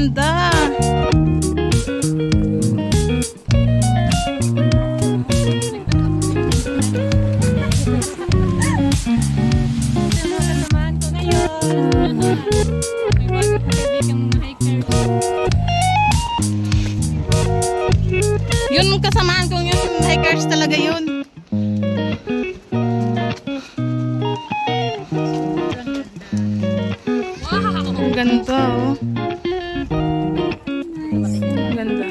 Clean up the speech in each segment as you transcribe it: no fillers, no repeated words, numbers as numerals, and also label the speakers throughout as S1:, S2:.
S1: ganda. Yun kasamaan kong yun, hikers talaga yun. Wow, ang ganda oh. Ang ganda.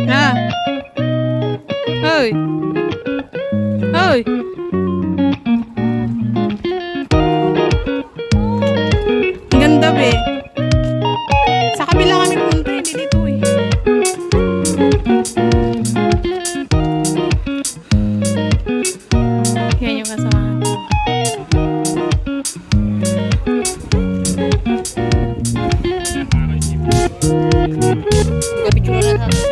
S1: Ha? Hoy. Hoy. Ganda be. Sa kabila kami punta, hindi dito eh. Yan yung kasamahan ko. Bicolana na sa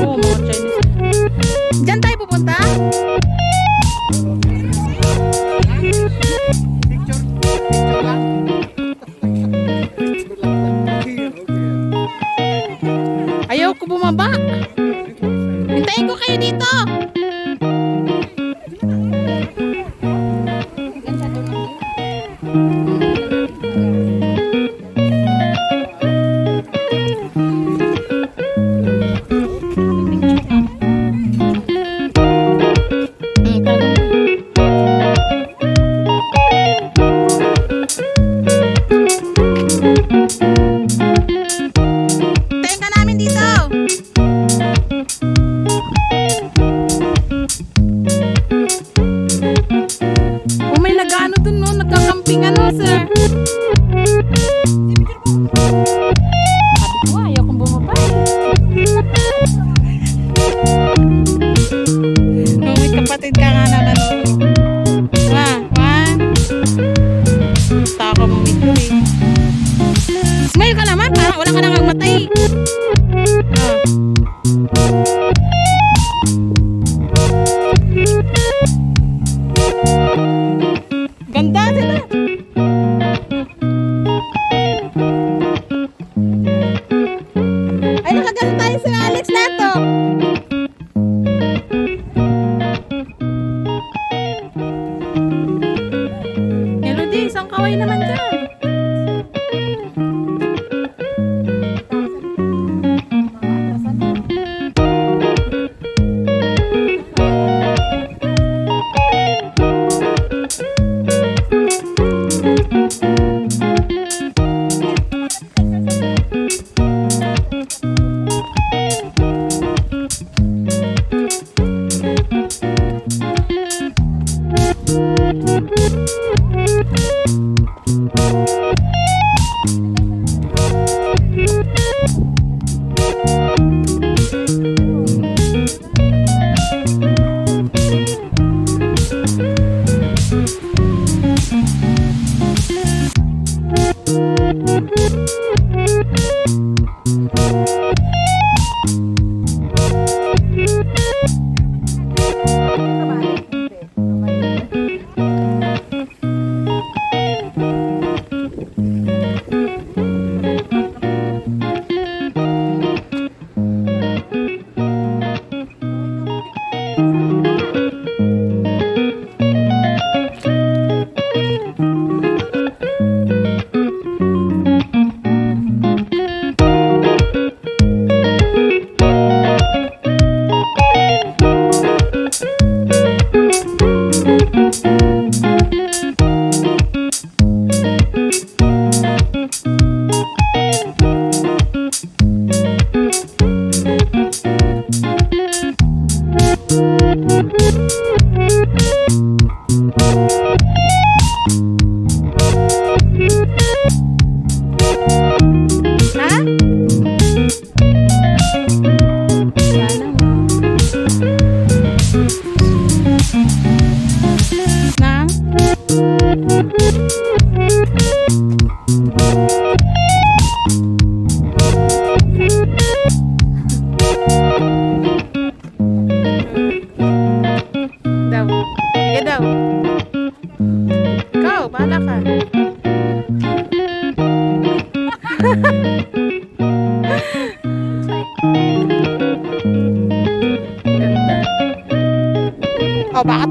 S1: oh, mga Chinese. Diyan tayo pupunta? Picture lang. Ayaw ko bumaba. Hintayin ko kayo dito. Sir. Sabi ko, ayaw kong bumaba. May kapatid ka nga naman. Taka mo medyo eh. Smile ka naman, parang wala ka nang magmatay. Ganda sila. Ay, nakagano tayo sa Alex Lato. Hello di, isang kaway naman dyan.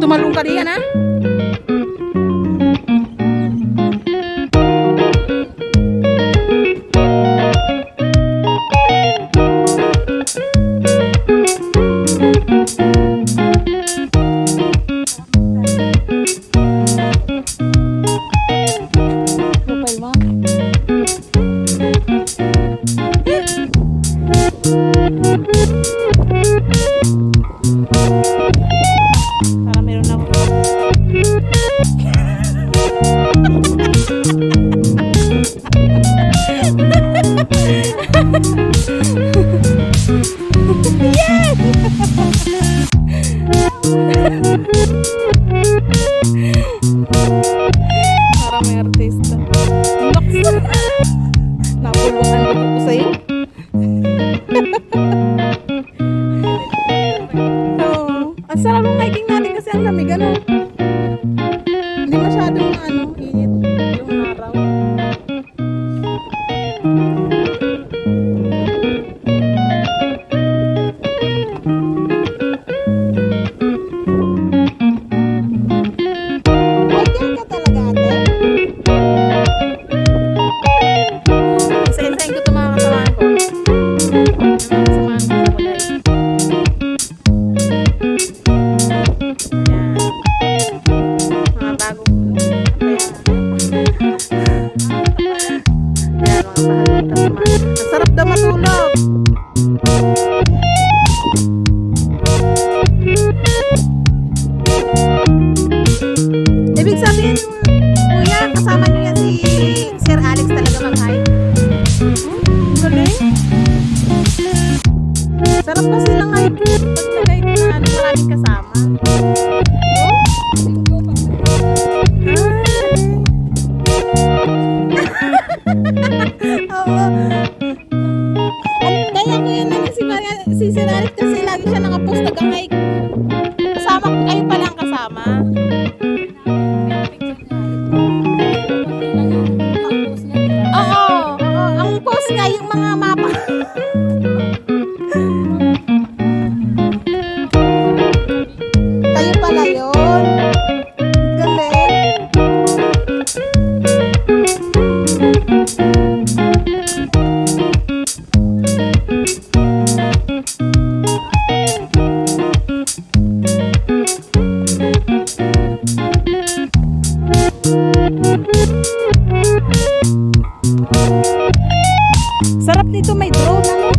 S1: tumalong ka diyan, ha? Profile mo. Para meron ako. Yes! Para may artista. Napulungan ko po sa'yo. Oo. Ang sarap ng hiking natin kasi ang lamig, ano? Hindi masyadong init yung araw. Hiking ka talaga, ate? Isa-isahin ko ito mga kasamahan ko. Mga kasamahan ko sa kulay. Ayan. Mga bagong ayan, mga bagong kasamahan. Ang sarap daw matulog. Ibig sabihin, kuya, kasama niyo yan si Sir Alex talaga mag-hike? Galing. Sarap kasi ng hiking pag nag-hike na maraming kasama. Oo. Kaya ko yan naman si Sir Alex kasi lagi siya nakapost nag-hike. Kasama ko kayo palang kasama. Oo, ang post nga yung mga mapa. Kayo pala yun. Galing. Sarap nito, may drone, ano?